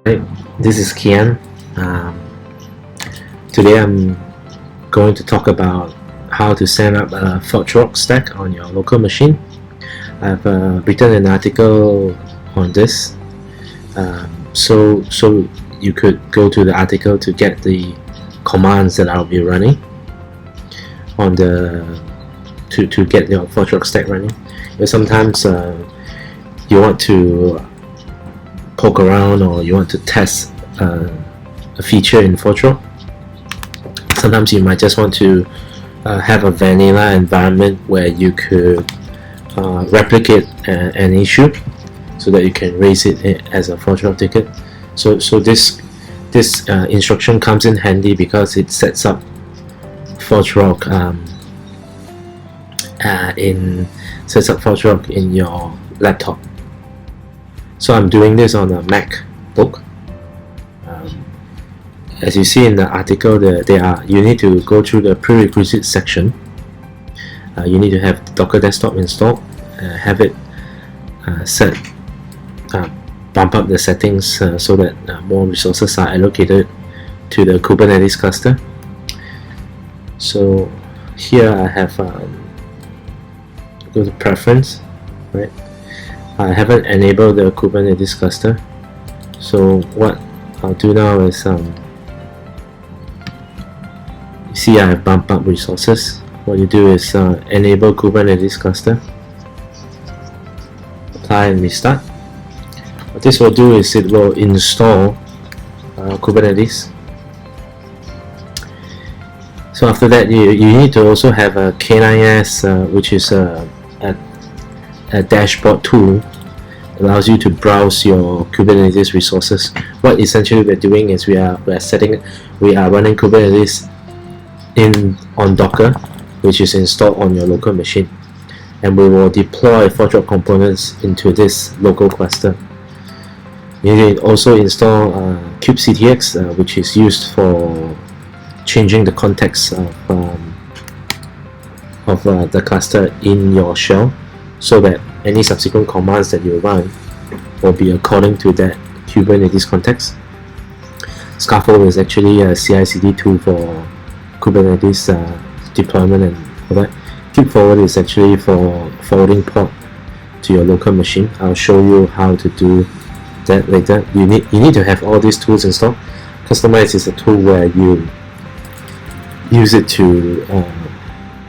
Hey, this is Kian. Today I'm going to talk about how to set up a Forgerock stack on your local machine. I've written an article on this, so you could go to the article to get the commands that I'll be running on the to get your Forgerock stack running. But sometimes you want to poke around or you want to test a feature in Forgerock. Sometimes you might just want to have a vanilla environment where you could replicate an issue so that you can raise it as a Forgerock ticket. So this instruction comes in handy because it sets up Forgerock in your laptop. So I'm doing this on a MacBook. As you see in the article, you need to go through the prerequisite section. You need to have Docker Desktop installed, have it set, bump up the settings so that more resources are allocated to the Kubernetes cluster. So here I have go to preference, right? I haven't enabled the Kubernetes cluster, so what I'll do now is you see I have bumped up resources. What you do is enable Kubernetes cluster, apply and restart. What this will do is it will install Kubernetes. So after that you need to also have a K9s which is a dashboard tool. Allows you to browse your Kubernetes resources. What essentially we're doing is we are running Kubernetes on Docker, which is installed on your local machine, and we will deploy Forgerock components into this local cluster. You need to also install kubectx, which is used for changing the context of the cluster in your shell, so that any subsequent commands that you run will be according to that Kubernetes context. Scaffold is actually a CI/CD tool for Kubernetes deployment and all that. Kubeforward is actually for forwarding port to your local machine. I'll show you how to do that later. You need to have all these tools installed. Customize is a tool where you use it to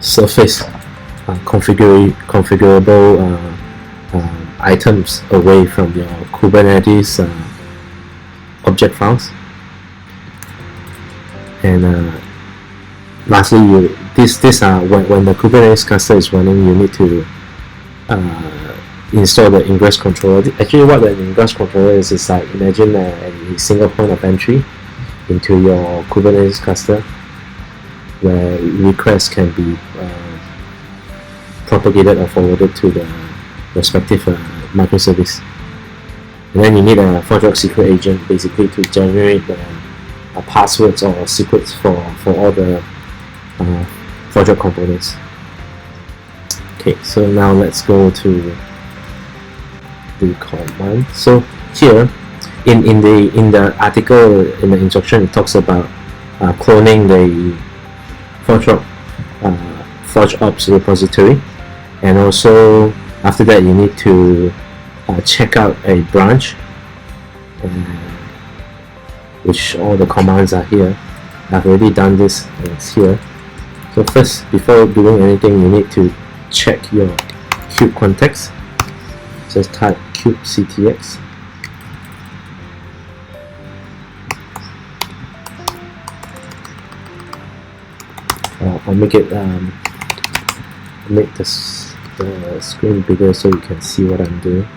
surface configurable items away from your Kubernetes object files. And lastly, when the Kubernetes cluster is running, you need to install the ingress controller. Actually, what the ingress controller is like, imagine a single point of entry into your Kubernetes cluster where requests can be propagated or forwarded to the respective microservice. And then you need a Forgerock secret agent basically to generate passwords or secrets for all the Forgerock components. Okay, so now let's go to the command. So here in the article, in the instruction, it talks about cloning the Forgerock ForgeOps repository, and also after that you need to check out a branch, which all the commands are here. I've already done this, and it's here. So first, before doing anything, you need to check your kube context. Just type kubectx. I'll make it make the screen bigger so you can see what I'm doing.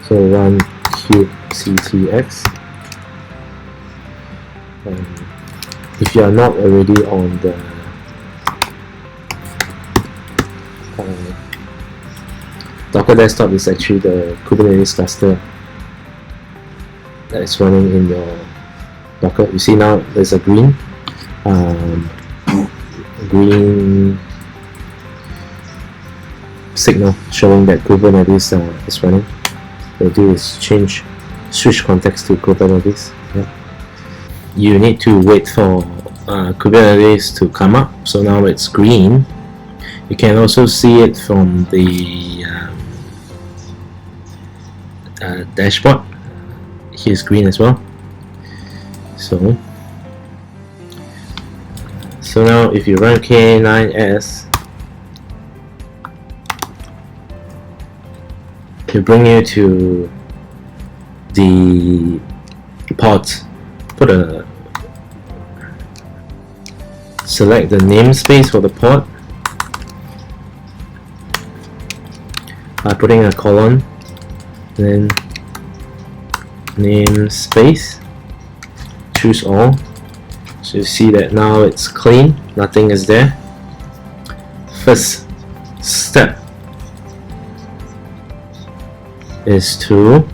So run kubectx. If you are not already on the Docker Desktop, is actually the Kubernetes cluster that is running in your Docker. You see now there's a green signal showing that Kubernetes is running. What we do is change switch context to Kubernetes. Yeah. You need to wait for Kubernetes to come up. So now it's green. You can also see it from the dashboard. Here's green as well. So now if you run k9s, it bring you to the port. Select the namespace for the port by putting a colon, then namespace, choose all. So you see that now it's clean, nothing is there. First step is to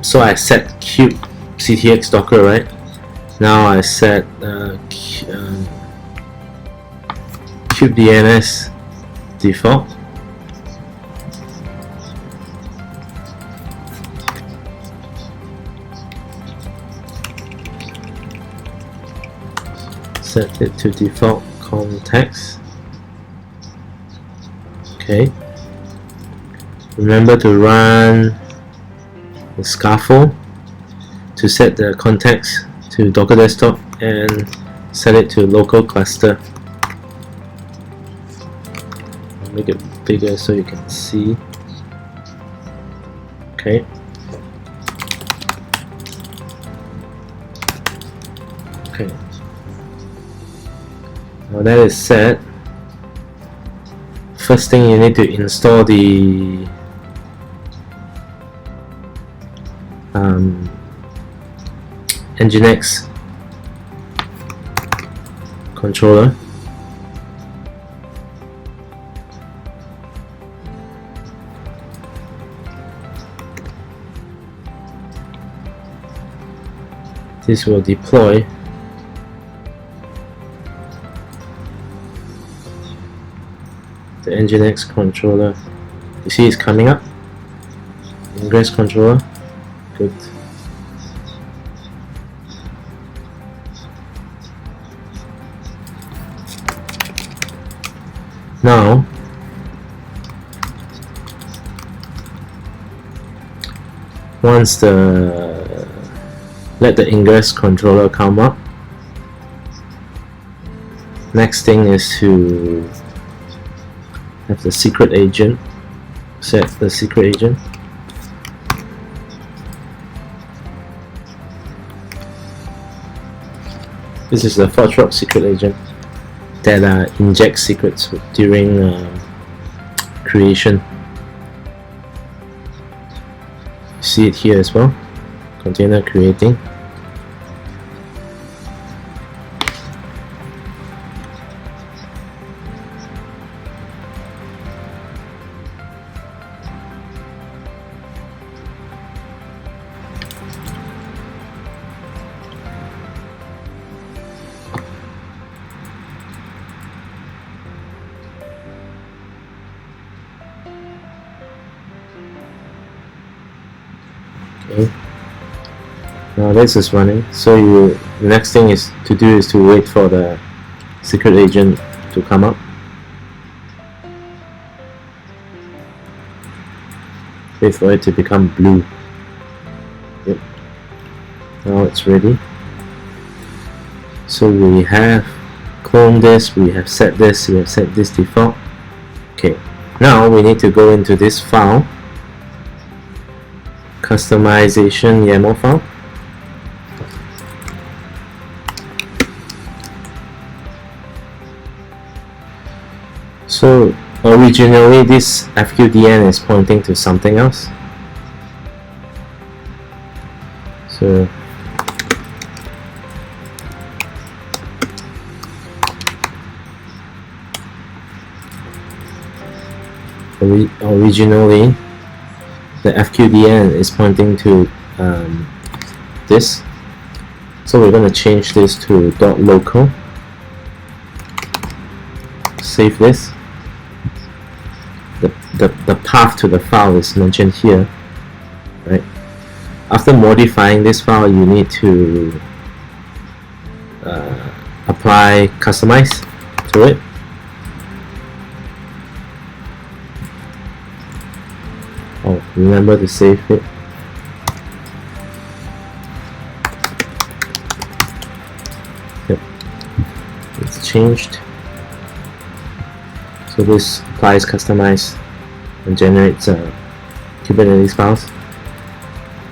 so I set kubectx docker, right? Now I set kubedns default. Set it to default context. Okay. Remember to run the scaffold to set the context to Docker Desktop and set it to local cluster. I'll make it bigger so you can see. Okay. Okay. Now that is set, first thing you need to install the Nginx controller. This will deploy the Nginx controller. You see it's coming up. Ingress controller. Good. Now once let the ingress controller come up, next thing is to have the secret agent, set the secret agent. This is the Forgerock secret agent that injects secrets during creation. You see it here as well. Container creating. Okay. Now this is running, so the next thing is to wait for the secret agent to come up. Wait for it to become blue. Yep. Now it's ready. So we have cloned this, we have set this default. Okay. Now we need to go into this file, customization YAML file. So originally this FQDN is pointing to something else. So originally the FQDN is pointing to this, so we're going to change this to .local. Save this, the path to the file is mentioned here, right? After modifying this file, you need to apply customize to it. Oh, remember to save it. Yep, it's changed. So this applies customize and generates Kubernetes files.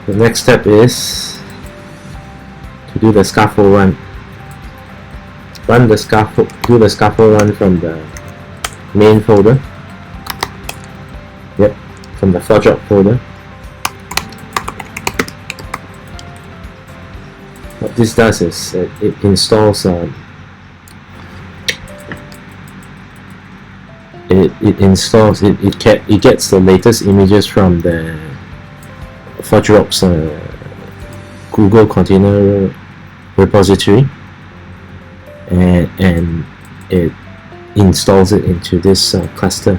The next step is to do the scaffold run. Do the scaffold run from the main folder. Yep, from the Forgerock folder. What this does is it installs it gets the latest images from the Forgerock's Google container repository, and it installs it into this cluster,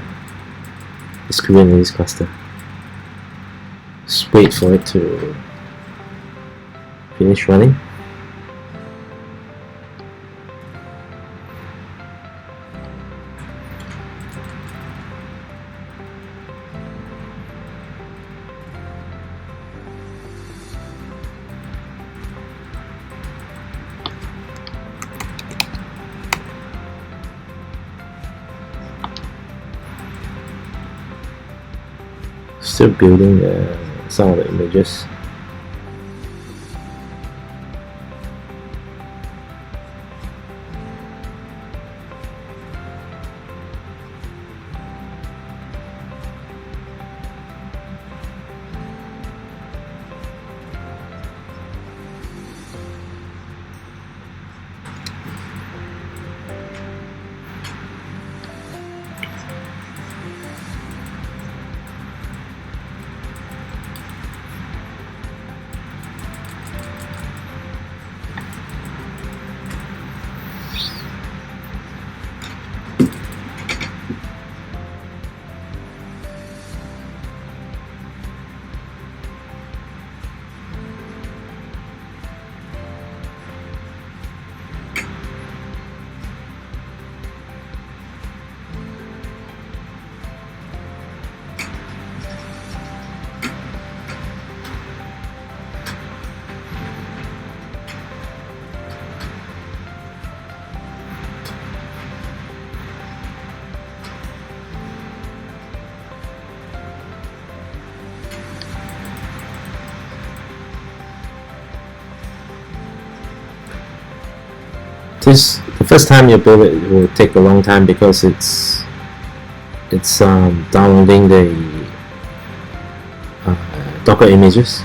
this Kubernetes cluster. Just wait for it to finish running. Still building some of the images. The first time you build it will take a long time because it's downloading the Docker images.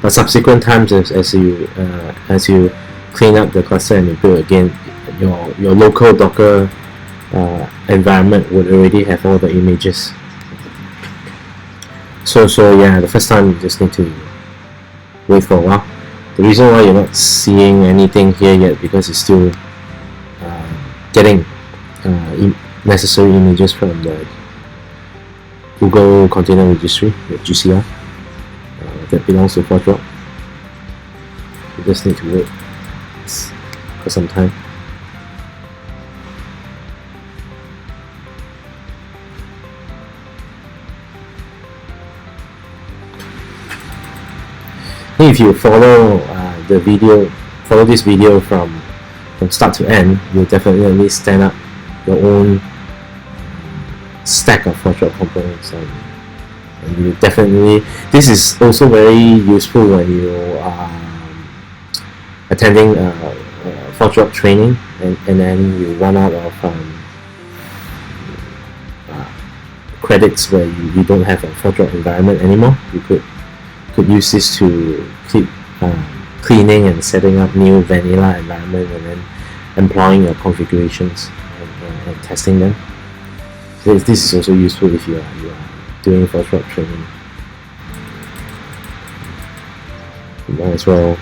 But subsequent times, as you clean up the cluster and you build again, your local Docker environment would already have all the images. So yeah, the first time you just need to wait for a while. The reason why you're not seeing anything here yet because it's still getting necessary images from the Google Container Registry, the GCR, that belongs to Forgerock. You just need to wait for some time. If you follow this video from start to end, you'll definitely stand up your own stack of Forgerock components, and you definitely. This is also very useful when you are attending Forgerock training, and then you run out of credits where you don't have a Forgerock environment anymore. You could use this to keep cleaning and setting up new vanilla environment, and then employing your configurations and testing them. So this is also useful if you are doing Forgerock training. You might as well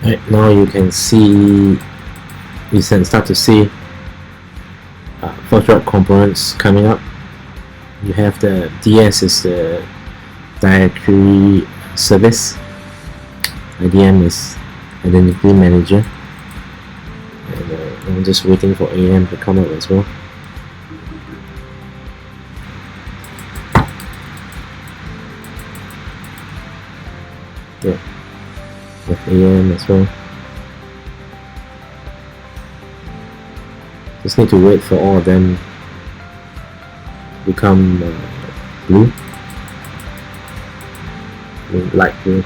Right now you can see, you can start to see Forgerock components coming up. You have the DS is the directory service, IDM is identity manager, and I'm just waiting for AM to come up as well. Yeah, with AM as well. Just need to wait for all of them to become blue, light blue.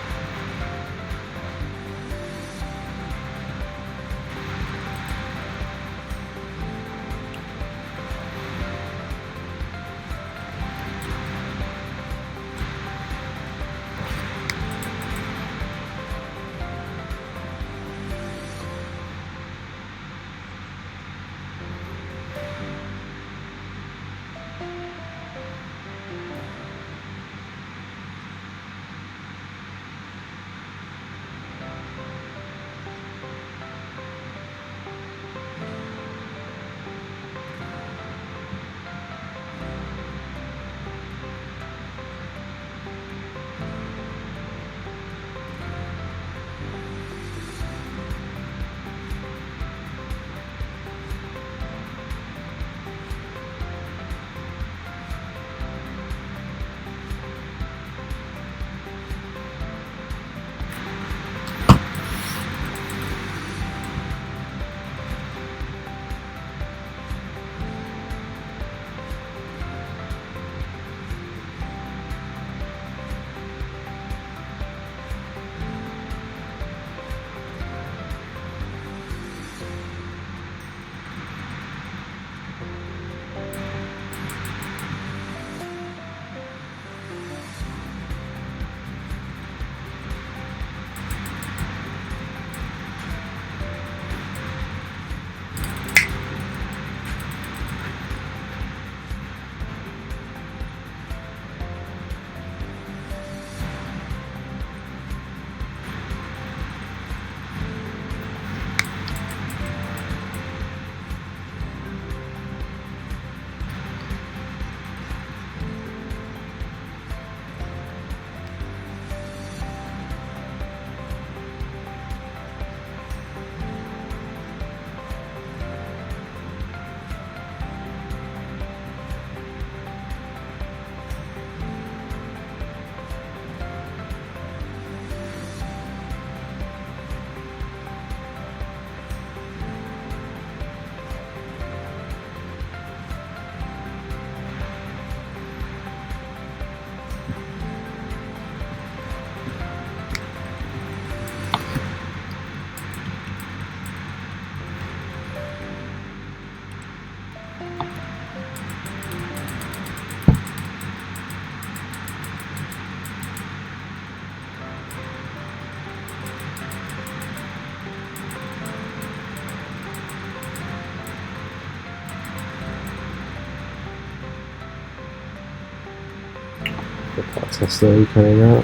The parts are slowly coming out.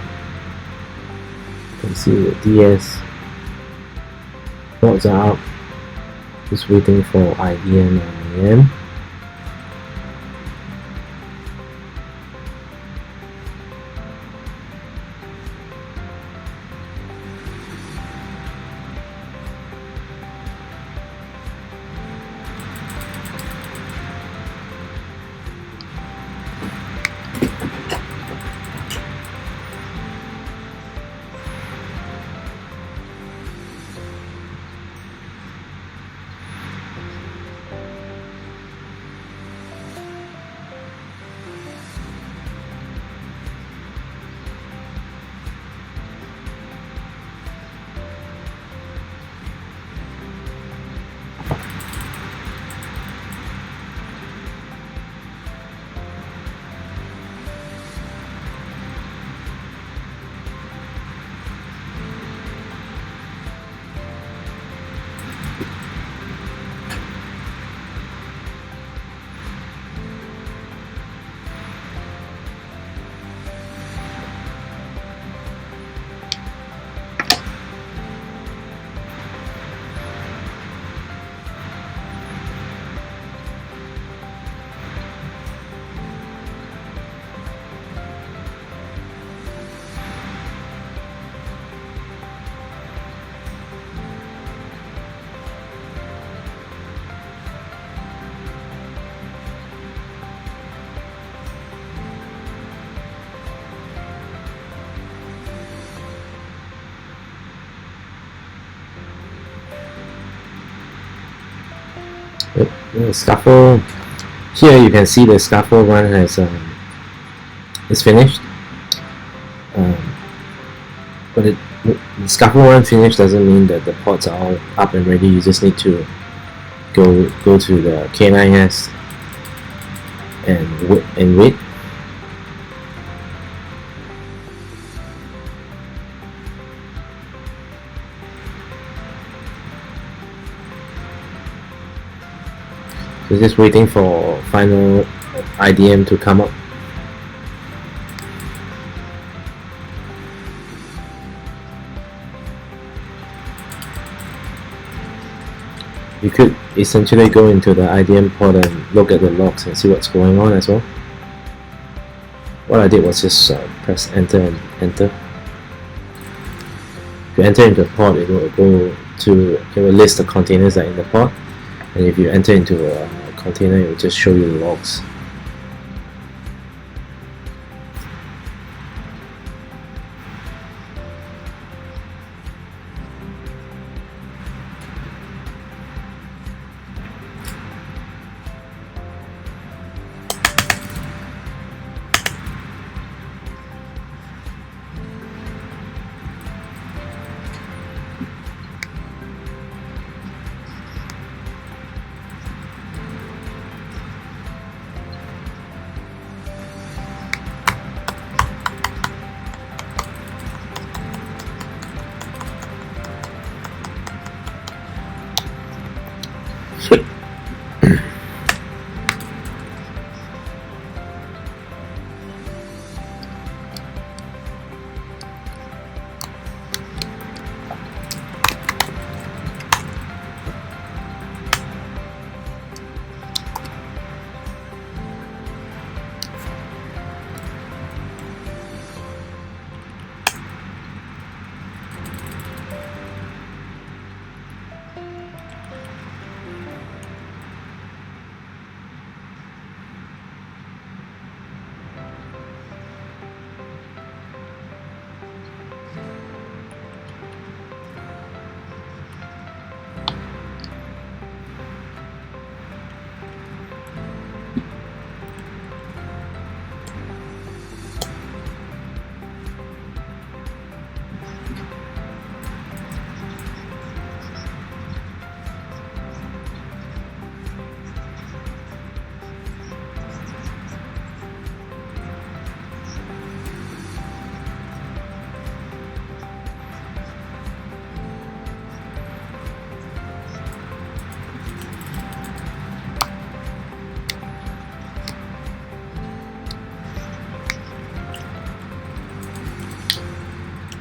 You can see the DS ports are out. Just waiting for IDM and AM. The scaffold. Here you can see the scaffold run has is finished. But the scaffold run finished doesn't mean that the pods are all up and ready. You just need to go to the K9S and wait. So just waiting for final IDM to come up. You could essentially go into the IDM pod and look at the logs and see what's going on as well. What I did was just press enter and enter. If you enter into the pod, it will list the containers that are in the pod, and if you enter into a container, it will just show you the logs.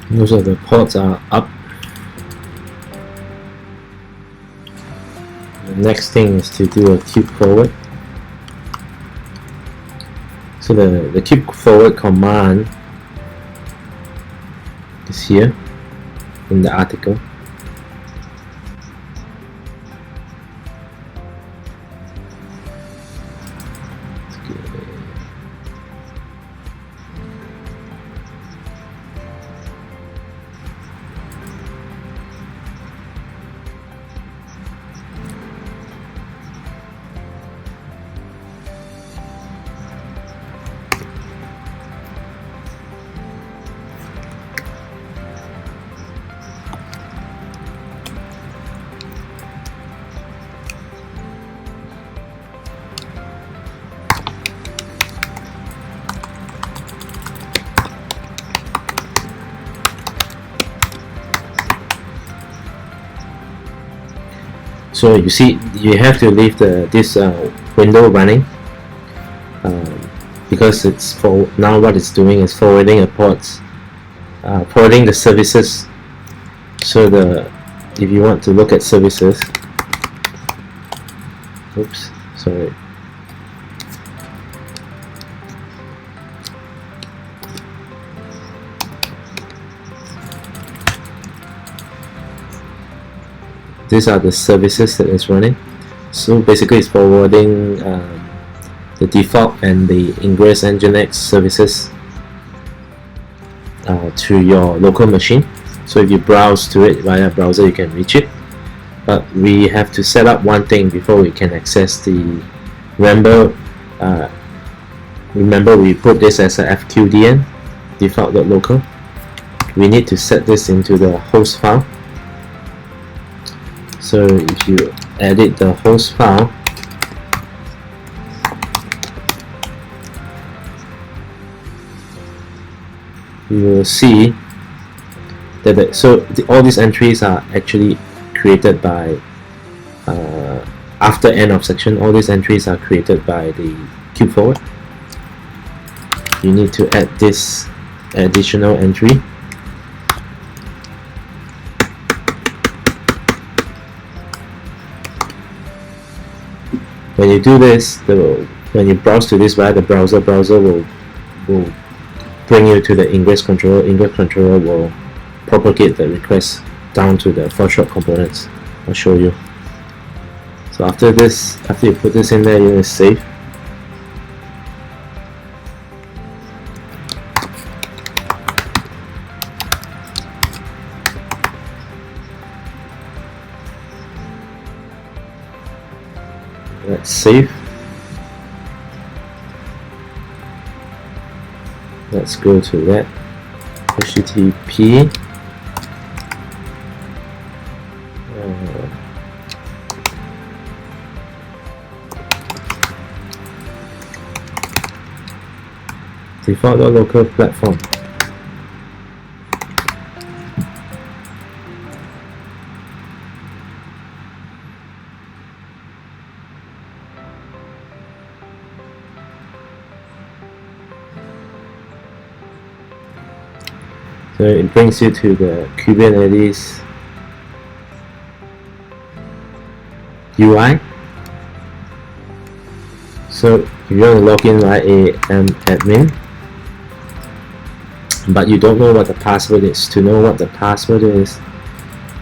Most of the pods are up. The next thing is to do a cube forward. So the cube forward command is here in the article. So you see, you have to leave this window running because it's for now. What it's doing is forwarding a pods, forwarding the services. So if you want to look at services, oops, sorry. These are the services that it's running. So basically it's forwarding the default and the Ingress Nginx services to your local machine. So if you browse to it via browser, you can reach it. but we have to set up one thing before we can access the. Remember we put this as a FQDN, default.local. We need to set this into the host file. So if you edit the host file, you will see that all these entries are actually created by after end of section. All these entries are created by the cube forward. You need to add this additional entry. When you do this, when you browse to this, the browser will bring you to the ingress controller. Ingress controller will propagate the request down to the Forgerock components. I'll show you. So after you put this in there, you will save. Let's save. Let's go to that. HTTP default.local platform. So it brings you to the Kubernetes UI. So if you want to log in like admin, but you don't know what the password is. To know what the password is,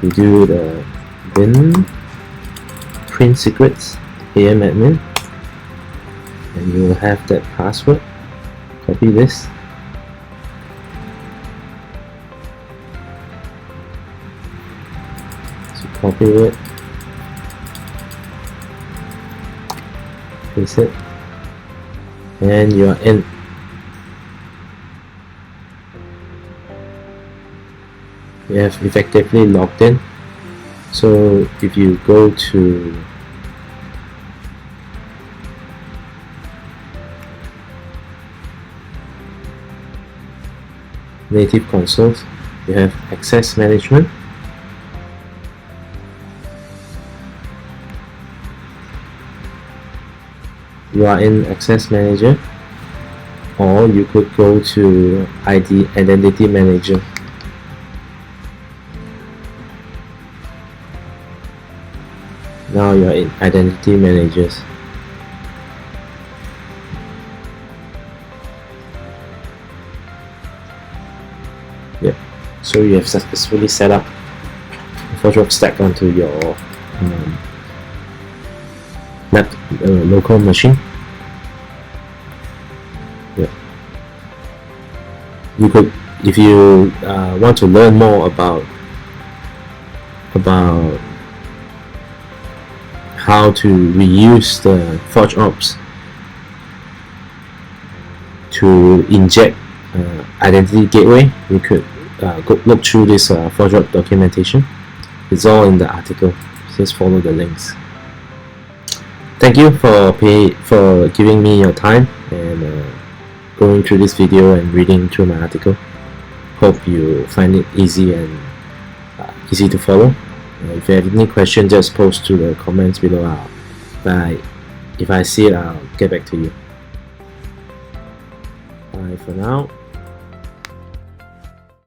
you do the bin print secrets admin, and you will have that password. Copy this. So copy it, paste it, and you are in. You have effectively logged in. So if you go to native consoles, you have access management. You are in access manager, or you could go to identity manager. Now you are in identity managers. Yep. So you have successfully set up a Forgerock stack onto your local machine. Yep. You could, if you want to learn more about how to reuse the Forgerock to inject identity gateway, you could go look through this Forgerock documentation. It's all in the article. Just follow the links. Thank you for giving me your time and going through this video and reading through my article. Hope you find it easy and easy to follow. If you have any questions, just post to the comments below. If I see it, I'll get back to you. Bye for now.